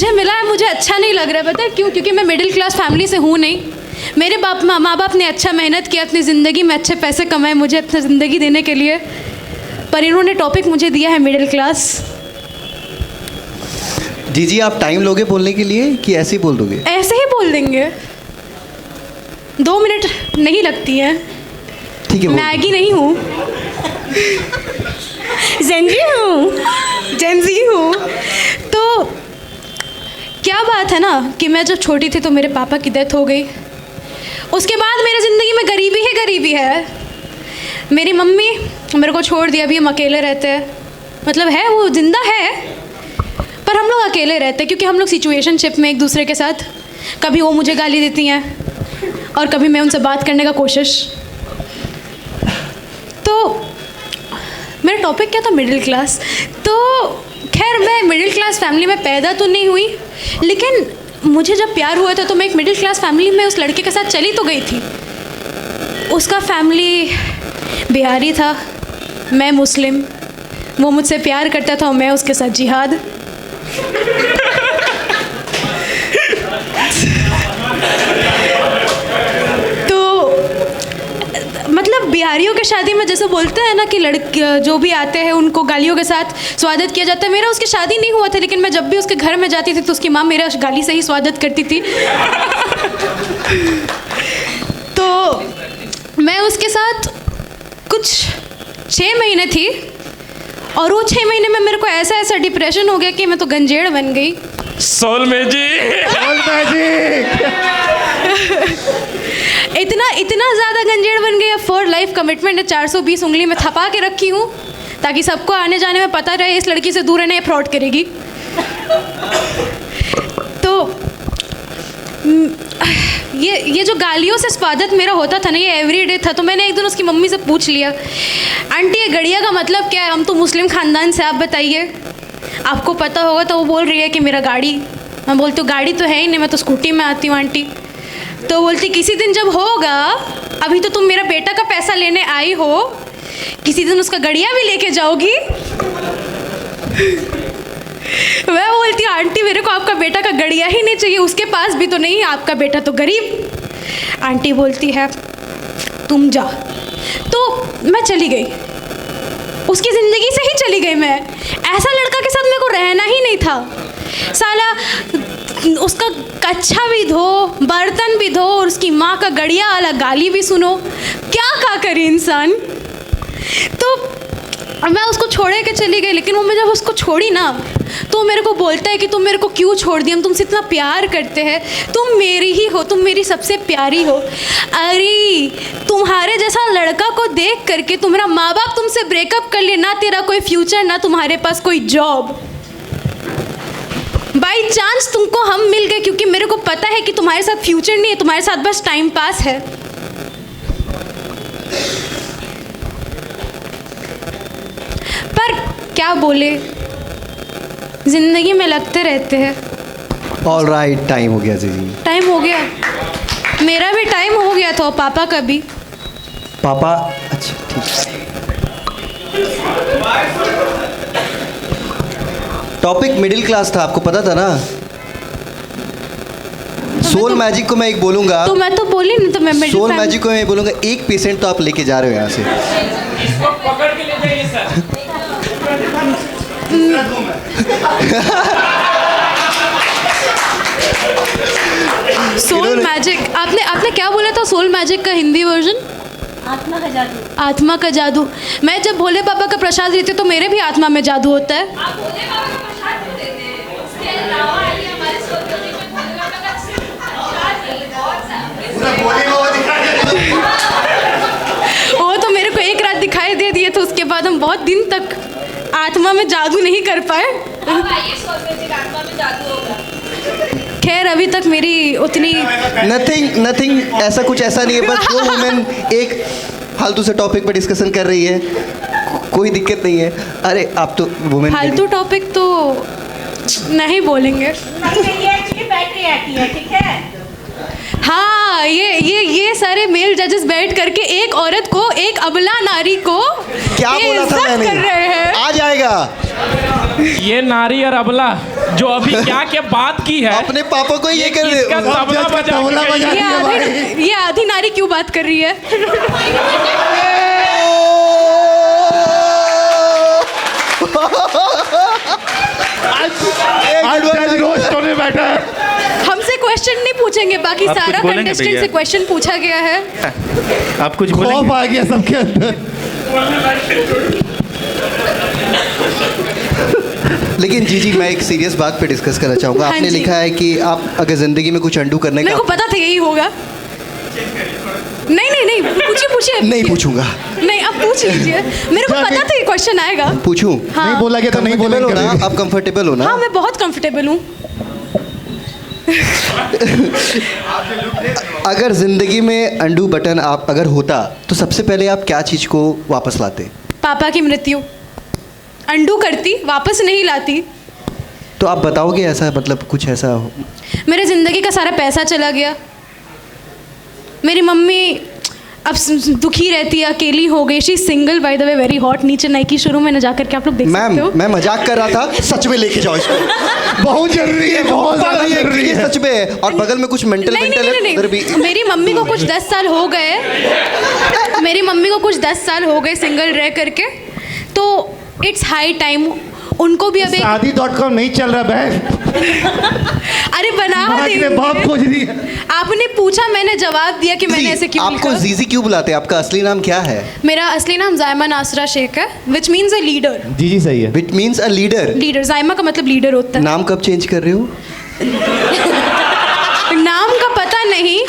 मुझे मिला है, मुझे अच्छा नहीं लग रहा है। पता है क्यों? क्योंकि मैं मिडिल क्लास फैमिली से हूँ नहीं। मेरे माँ बाप ने अच्छा मेहनत किया, अपनी ज़िंदगी में अच्छे पैसे कमाए मुझे अपनी ज़िंदगी देने के लिए, पर इन्होंने टॉपिक मुझे दिया है मिडिल क्लास। जी आप टाइम लोगे बोलने के लिए कि ऐसे ही बोल दोगे? ऐसे ही बोल देंगे, 2 मिनट नहीं लगती है। ठीक है, मैगी नहीं हूँ, जेंजी हूँ। तो क्या बात है ना कि मैं जब छोटी थी तो मेरे पापा की डेथ हो गई। उसके बाद मेरी ज़िंदगी में गरीबी ही गरीबी है। मेरी मम्मी मेरे को छोड़ दिया, अभी हम अकेले रहते हैं। मतलब है, वो जिंदा है, पर हम लोग अकेले रहते हैं क्योंकि हम लोग सिचुएशनशिप में एक दूसरे के साथ। कभी वो मुझे गाली देती हैं और कभी मैं उनसे बात करने का कोशिश। तो मेरा टॉपिक क्या था? Middle class. तो खैर मैं मिडिल क्लास फैमिली में पैदा तो नहीं हुई, लेकिन मुझे जब प्यार हुआ था तो मैं एक मिडिल क्लास फैमिली में उस लड़के के साथ चली तो गई थी। उसका फैमिली बिहारी था, मैं मुस्लिम। वो मुझसे प्यार करता था और मैं उसके साथ जिहाद। मतलब बिहारियों के शादी में जैसे बोलते हैं ना कि लड़के जो भी आते हैं उनको गालियों के साथ स्वागत किया जाता है। मेरा उसकी शादी नहीं हुआ था, लेकिन मैं जब भी उसके घर में जाती थी तो उसकी माँ मेरा गाली से ही स्वागत करती थी। तो मैं उसके साथ कुछ 6 महीने थी और वो 6 महीने में मेरे को ऐसा डिप्रेशन हो गया कि मैं तो गंजेड़ बन गई। सोल मैजिक इतना ज़्यादा गंजेड़ बन गई। अब फॉर लाइफ कमिटमेंट है, 420 उंगली में थपा के रखी हूँ ताकि सबको आने जाने में पता रहे इस लड़की से दूर रहना, ये फ्रॉड करेगी। तो ये जो गालियों से स्वागत मेरा होता था ना, ये एवरीडे था। तो मैंने एक दिन उसकी मम्मी से पूछ लिया, आंटी ये गड़िया का मतलब क्या है? हम तो मुस्लिम ख़ानदान से, आप बताइए, आपको पता होगा। तो वो बोल रही है कि मेरा गाड़ी। मैं बोलती हूँ गाड़ी तो है ही नहीं, मैं तो स्कूटी में आती हूँ आंटी। तो बोलती किसी दिन जब होगा, अभी तो तुम मेरा बेटा का पैसा लेने आई हो, किसी दिन उसका गड़िया भी लेके जाओगी। मैं बोलती हूँ आंटी मेरे को आपका बेटा का गड़िया ही नहीं चाहिए, उसके पास भी तो नहीं, आपका बेटा तो गरीब। आंटी बोलती है तुम जा। तो मैं चली गई, उसकी ज़िंदगी से ही चली गई। मैं ऐसा लड़का के साथ मेरे को रहना ही नहीं था। साला उसका कच्छा भी धो, बर्तन भी धो और उसकी माँ का गड़िया वाला गाली भी सुनो। क्या करे इंसान। तो मैं उसको छोड़े के चली गई, लेकिन वो मैं जब उसको छोड़ी ना तो मेरे को बोलता है कि तुम मेरे को क्यों छोड़ दिया, हम तुमसे इतना प्यार करते हैं, तुम मेरी ही हो, तुम मेरी सबसे प्यारी हो। अरे तुम्हारे जैसा लड़का को देख करके तुम्हारा माँ बाप तुमसे ब्रेकअप कर लिए, ना तेरा कोई फ्यूचर ना तुम्हारे पास कोई जॉब। बाई चांस तुमको हम मिल गए क्योंकि मेरे को पता है कि तुम्हारे साथ फ्यूचर नहीं है, तुम्हारे साथ बस टाइम पास है। पर क्या बोले, जिंदगी में लगते रहते हैं। ऑल राइट, टाइम हो गया जी। टाइम हो गया, मेरा भी टाइम हो गया था, पापा का भी। पापा अच्छा ठीक। टॉपिक मिडिल क्लास था, आपको पता था ना। सोल मैजिक को मैं एक बोलूंगा, तो मैं तो बोली नहीं, तो मैं सोल मैजिक को मैं बोलूंगा 1 पेशेंट तो आप लेके जा रहे हो यहाँ से। इसको पकड़ के ले जाइए सर। सोल मैजिक, आपने क्या बोला था? सोल मैजिक का हिंदी वर्जन? आत्मा का जादू। आत्मा का जादू। मैं जब भोले बाबा का प्रसाद लेती हूँ तो मेरे भी आत्मा में जादू होता है। आप भोले बाबा का प्रसाद क्यों देते हैं? उसके अलावा ये हमारे सोल म्यूजिक में भोले बाबा का प्रसाद नहीं, बहुत वो तो मेरे को एक रात दिखाई दे दिए थे, उसके बाद हम बहुत दिन तक आत्मा में जादू नहीं कर पाए। अब आइए सोल म्यूजिक आत्मा में जादू होगा। खैर अभी तक मेरी उतनी नथिंग ऐसा कुछ ऐसा नहीं है, बस 2 वुमेन एक फालतू से टॉपिक पर डिस्कशन कर रही है, कोई दिक्कत नहीं है। अरे आप तो वुमेन फालतू टॉपिक तो नहीं बोलेंगे। नहीं, ये एक्चुअली बैटरी आती है, ठीक है? हाँ, ये सारे मेल जजेस बैठ करके एक औरत को, एक अबला नारी को क्या ये बोला था इज्जत मैंने? कर रहे हैं। आ जाएगा। ये नारी और अबला जो अभी क्या क्या बात की है, अपने पापा को ये कर रहे इसका हो। तबला बजा के ये आधी नारी क्यों बात कर रही है? आज रोस्ट होने बैठा है। हमसे क्वेश्चन नहीं पूछेंगे, बाकी आप कुछ सारा बोलेंगे कंटेस्टेंट भैया? से क्वेश्चन पूछा गया है। आप कुछ खौफ बोलेंगे? आ गया सबके अंदर। लेकिन जी मैं एक सीरियस बात पे डिस्कस करना चाहूँगा। हाँ आपने जी। लिखा है कि आप अगर ज़िंदगी में कुछ अंडू करने मेरे का को पता था यही होगा। नहीं, पूछिए। नहीं पूछूंगा। नहीं, अब पूछ लीजिए। मेरे को पता था ये क्वेश्चन आएगा। पूछूं? हाँ। नहीं बोला गया तो नहीं Comfortable बोलेंगे हो ना? कभी। आप कंफर्टेबल हो ना? हाँ, मैं बहुत कंफर्टेबल हूँ। अगर जिंदगी में अंडू बटन आप अगर होता तो सबसे पहले आप क्या चीज को वापस लाते? पापा की मृत्यु अंडू करती, वापस नहीं लाती। तो आप बताओगे ऐसा, मतलब कुछ ऐसा हो? मेरे ज़िंदगी का सारा पैसा चला गया। मेरी मम्मी अब दुखी रहती है, अकेली हो गई। She single, by the way, very hot. नीचे नाइकी शोरूम में ना जाकर के आप लोग देख मैम सकते हो। मैं मजाक कर रहा था, सच में लेके जाओ इसको। बहुत जरूरी है, बहुत ज्यादा जरूरी ये है। सच में है। और बगल में कुछ मेंटल नहीं, है उधर भी। मेरी मम्मी को कुछ 10 साल हो गए। मेरी मम्मी को कुछ 10 साल हो गए सिंगल रह करके, तो इट्स हाई टाइम उनको भी अब एक शादी.com नहीं चल रहा बहन। अरे बना माँ के देंगे। बाप खोज रही है। आपने पूछा, मैंने जवाब दिया कि मैंने ऐसे क्यों आपको लिखा। जीजी क्यों बुलाते हैं? आपका असली नाम क्या है? मेरा असली नाम जायमा नासरा शेख है, विच मीन्स अ लीडर। जी सही है। Which means a leader. Leader, जायमा का मतलब लीडर होता है। नाम कब चेंज कर रहे हो? नाम का पता नहीं,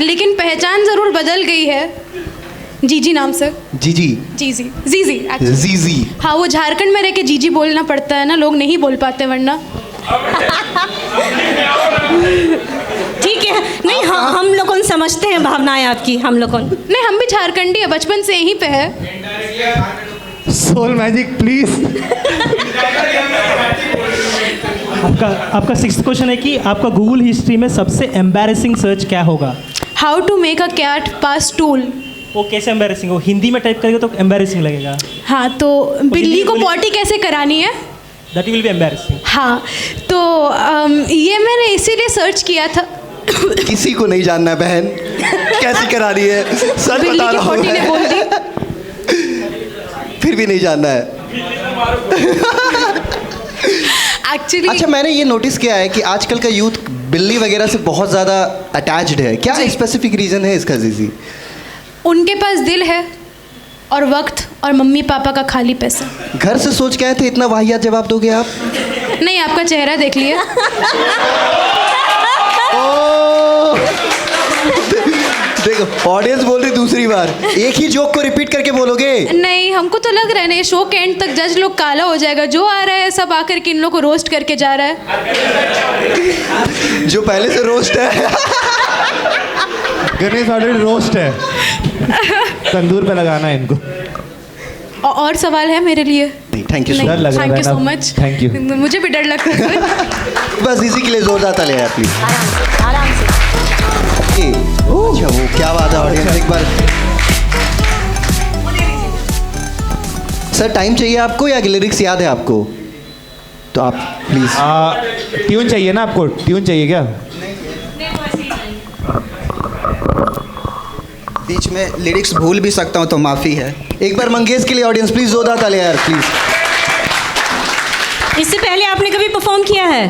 लेकिन पहचान जरूर बदल गई है। जीजी नाम से। जीजी। जीजी actually। जीजी। हाँ, वो झारखंड में रह के जीजी बोलना पड़ता है ना, लोग नहीं बोल पाते वरना। ठीक है। नहीं, हम लोगों समझते हैं भावनाएं आपकी, हम लोगों। नहीं, हम भी झारखंडी है, बचपन से यहीं पे है। Soul magic please. आपका 6th क्वेश्चन है कि आपका गूगल हिस्ट्री में सबसे एम्बैरेसिंग सर्च क्या होगा? How to make a cat pass tool. वो कैसे एम्बैरेसिंग हो? हिंदी में टाइप करेंगे तो एम्बैरेसिंग लगेगा। हाँ, तो बिल्ली को पॉटी कैसे करानी है, दैट विल बी एम्बैरेसिंग। हाँ। तो ये मैंने इसीलिए सर्च किया था। किसी को नहीं जानना है बहन, कैसी करा रही है, सच बिल्ली बता की रहा हूँ पॉटी ने बोल दी। मैं। फिर भी नहीं जानना है। एक्चुअली अच्छा, मैंने ये नोटिस किया है कि आजकल का यूथ बिल्ली वगैरह से बहुत ज़्यादा अटैच्ड है। क्या स्पेसिफिक रीज़न है इसका जीजी? उनके पास दिल है और वक्त और मम्मी पापा का खाली पैसा। घर से सोच के आए थे, इतना वाहियात जवाब दोगे आप? नहीं, आपका चेहरा देख लिए। देखो, ऑडियंस बोल रही दूसरी बार, एक ही जोक को रिपीट करके बोलोगे? नहीं, हमको तो लग रहा है ना, ये शो के एंड तक जज लोग काला हो जाएगा। जो आ रहा है सब आकर के इन लोग को रोस्ट करके जा रहा है। जो पहले से रोस्ट है। गणेश ऑलरेडी रोस्ट है, तंदूर पे लगाना है इनको। और सवाल है मेरे लिए? नहीं, थैंक यू नहीं, डर लग रहा है thank you so madam. Much. Thank you। मुझे भी डर लगता है। बस इसी के लिए जोरदार ताली यार प्लीज। आराम से। अच्छा, वो क्या बात है ऑडियंस, एक बार। सर, टाइम चाहिए आपको या लिरिक्स याद है आपको? तो आप प्लीज। ट्यून चाहिए ना आपको? ट्यून चाहिए क्या? बीच में लिरिक्स भूल भी सकता हूँ तो माफ़ी है। एक बार मंगेश के लिए ऑडियंस प्लीज जोरदार ताली यार प्लीज। इससे पहले आपने कभी परफॉर्म किया है?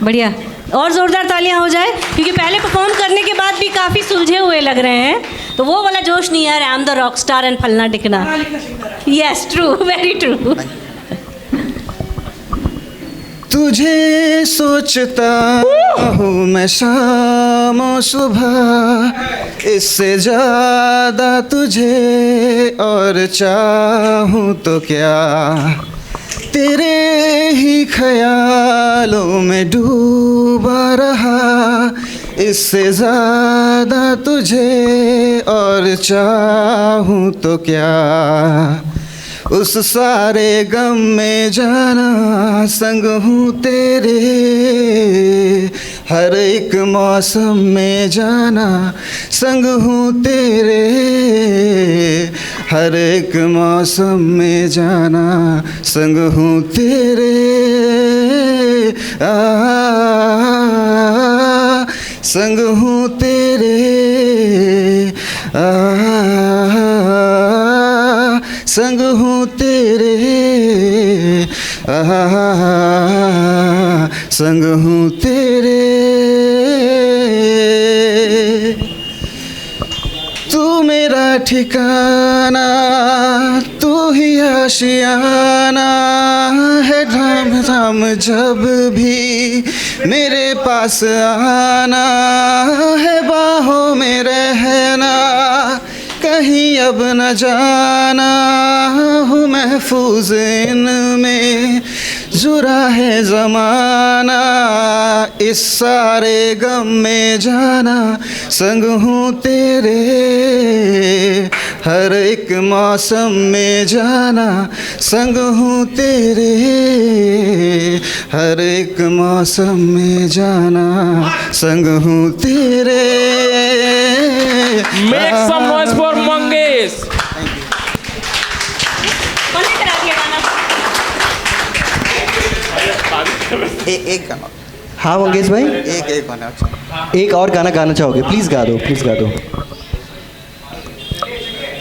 बढ़िया, और ज़ोरदार तालियां हो जाए, क्योंकि पहले परफॉर्म करने के बाद भी काफ़ी सुलझे हुए लग रहे हैं। तो वो वाला जोश नहीं है, I am the rock star and फलना टिकना। Yes, true, very true. तुझे सोचता हूँ मैं शाम और सुबह, इससे ज़्यादा तुझे और चाहूँ तो क्या। तेरे ही ख्यालों में डूबा रहा, इससे ज़्यादा तुझे और चाहूँ तो क्या। उस सारे गम में जाना संग हूँ तेरे, हर एक मौसम में जाना संग हूँ तेरे, हर एक मौसम में जाना संग हूँ तेरे, संग हूँ तेरे, संग हूँ तेरे, संग हूँ तेरे। तू मेरा ठिकाना, तू ही आशियाना है, धाम धाम जब भी मेरे पास आना है, बाहों में रहना कहीं अब न जाना, हूँ महफूज इनमें जुरा है ज़माना, इस सारे गम में जाना संग हूँ तेरे, हर एक मौसम में जाना संग हूँ तेरे, हर एक मौसम में जाना संग हूँ तेरे। Make some noise for Mangesh. कौन करा दिया गाना? एक गाना, हाँ मंगेश भाई, एक गाना, एक और गाना गाना चाहोगे? प्लीज़ गा दो, प्लीज़ गा दो।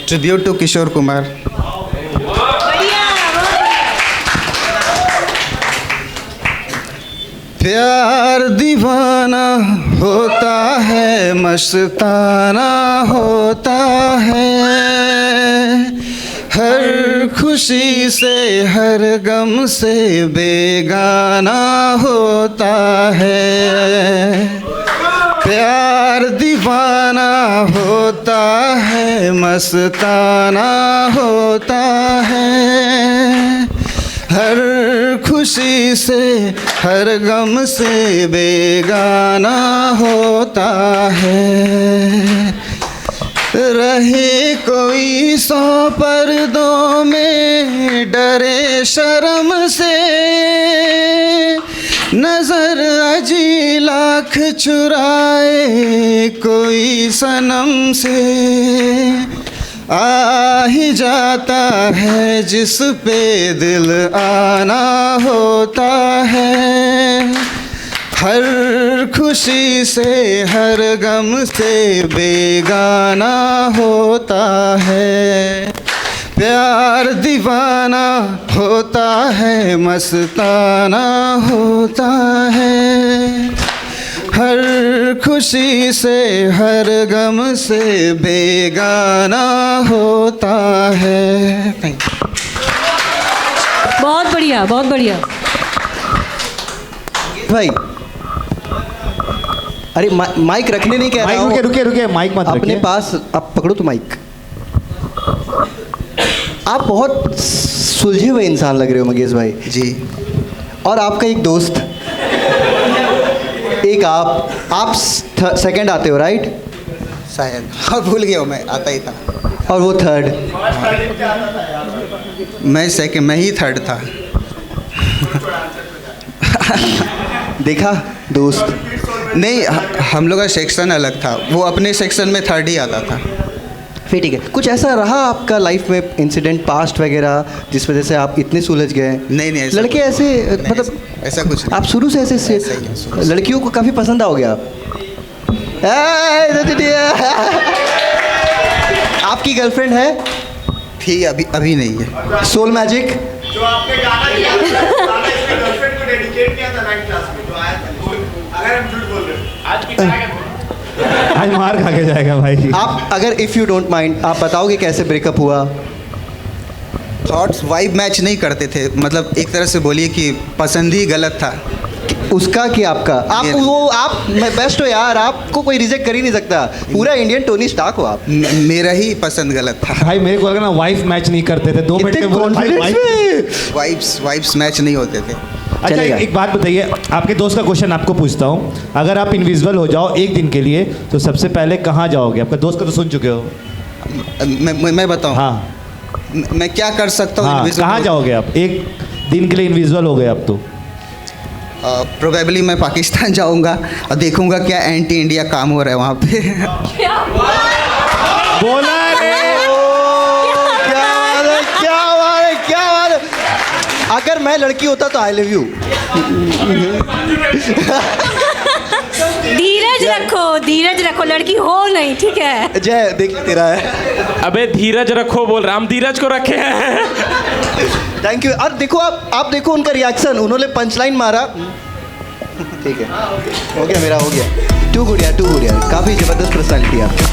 Tribute to Kishore Kumar. बढ़िया, प्यार दीवाना होता है, मस्ताना होता है, हर खुशी से हर गम से बेगाना होता है। प्यार दीवाना होता है, मस्ताना होता है, हर खुशी से हर गम से बेगाना होता है। रहे कोई 100 पर्दों में डरे शर्म से, नजर अजी लाख चुराए कोई सनम से, आ ही जाता है जिस पे दिल आना होता है, हर खुशी से हर गम से बेगाना होता है। प्यार दीवाना होता है, मस्ताना होता है, हर खुशी से हर गम से बेगाना होता है। बहुत बढ़िया, बहुत बढ़िया। भाई अरे माइक रखने नहीं कह रहा माइक हूँ, रुके रुके रुके, माइक मत अपने रखिए। पास आप पकड़ो तो माइक। आप बहुत सुलझे हुए इंसान लग रहे हो मंगेश भाई जी। और आपका एक दोस्त, एक आप सेकंड आते हो राइट? शायद, हाँ भूल गया हूँ मैं, आता ही था। और वो थर्ड। मैं ही थर्ड था। देखा दोस्त, नहीं, हम लोग का सेक्शन अलग था, वो अपने सेक्शन में थर्ड ही आता था। फिर ठीक है। कुछ ऐसा रहा आपका लाइफ में इंसिडेंट पास्ट वगैरह जिस वजह से आप इतने सुलझ गए? नहीं, ऐसा लड़के कुछ ऐसे नहीं, मतलब ऐसा कुछ नहीं। आप शुरू से ऐसे ऐसा ही है, शुरू से। लड़कियों को काफ़ी पसंद आओगे आप? आपकी गर्लफ्रेंड है? थी, अभी नहीं है। सोल मैजिक जो आपने गाना किया था, गाना इसने गर्लफ्रेंड को डेडिकेट किया था 9th क्लास में, जो आया था। अगर हम झूठ बोल रहे हैं आज की आज मार खा के जाएगा भाई। आप अगर इफ़ यू डोंट माइंड आप बताओगे कैसे ब्रेकअप हुआ? थॉट्स वाइब मैच नहीं करते थे, मतलब एक तरह से बोलिए कि पसंद ही गलत था। उसका कि आपका? आप मेरा। वो आप मैं बेस्ट हो यार, आपको कोई रिजेक्ट कर ही नहीं सकता। पूरा इंडियन टोनी स्टार्क हो आप। मेरा ही पसंद गलत था। भाई मेरे को लगा ना वाइफ मैच नहीं करते थे, 2 मिनट इतने के बोले भाई confidence wife- में। वाइब्स मैच नहीं होते थे। अच्छा चलेगा। एक बात बताइए, आपके दोस्त का क्वेश्चन आपको पूछता हूँ, अगर आप इनविजिबल हो जाओ एक दिन के लिए तो सबसे पहले कहाँ जाओगे? आपका दोस्त का तो सुन चुके हो। मैं बताऊं? हाँ मैं क्या कर सकता हूँ? हाँ, invisible कहाँ हो- जाओगे आप? एक दिन के लिए इनविजिबल हो गए आप तो। प्रोबेबली मैं पाकिस्तान जाऊंगा और देखूंगा क्या एंटी इंडिया काम हो रहा है वहाँ पे। बोला रे। क्या बात है, क्या बात है, क्या बात है। अगर मैं लड़की होता तो आई लव यू। धीरज रखो, लड़की हो नहीं, ठीक है। जय देख तेरा है। अबे धीरज रखो बोल रहा, हम धीरज को रखे हैं। Thank you. और देखो आप देखो उनका रिएक्शन, उन्होंने पंचलाइन मारा। ठीक है, हो गया मेरा, हो गया। टू गुड यार, काफ़ी ज़बरदस्त पर्सनैलिटी आपकी।